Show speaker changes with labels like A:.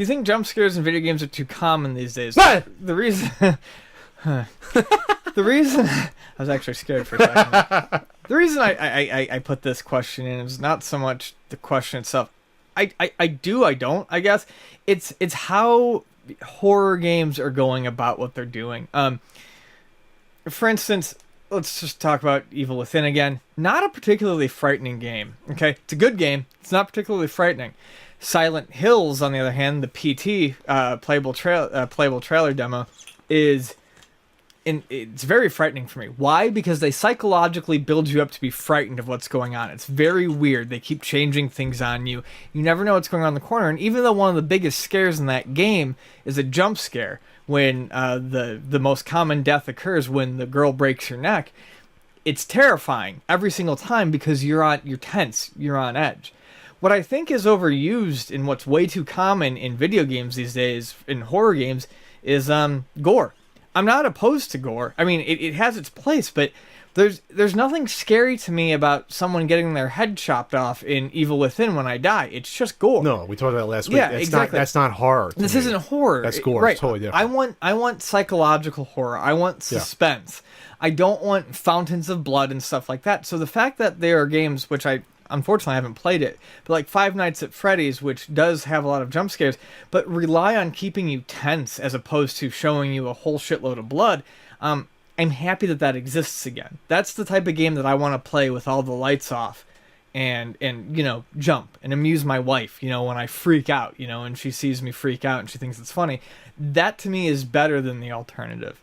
A: you think jump scares in video games are too common these days?
B: Ah!
A: The reason, the reason I was actually scared for a second. The reason I put this question in is not so much the question itself. I don't, I guess. It's how horror games are going about what they're doing. For instance, let's just talk about Evil Within again. Not a particularly frightening game. Okay, it's a good game. It's not particularly frightening. Silent Hills, on the other hand, the PT playable trailer demo it's very frightening for me. Why? Because they psychologically build you up to be frightened of what's going on. It's very weird. They keep changing things on you. You never know what's going on in the corner. And even though one of the biggest scares in that game is a jump scare, when the most common death occurs when the girl breaks your neck, it's terrifying every single time because you're tense, you're on edge. What I think is overused and what's way too common in video games these days, in horror games, is gore. I'm not opposed to gore. I mean, it has its place, but there's nothing scary to me about someone getting their head chopped off in Evil Within when I die. It's just gore.
B: No, we talked about it last week.
A: Yeah,
B: That's
A: exactly.
B: That's not horror.
A: This isn't horror.
B: That's gore.
A: Right.
B: It's totally different.
A: I want psychological horror. I want suspense. I don't want fountains of blood and stuff like that. So the fact that there are games, which I unfortunately haven't played it, but like Five Nights at Freddy's, which does have a lot of jump scares, but rely on keeping you tense as opposed to showing you a whole shitload of blood, I'm happy that exists again. That's the type of game that I want to play with all the lights off and jump and amuse my wife, when I freak out, and she sees me freak out and she thinks it's funny. That to me is better than the alternative.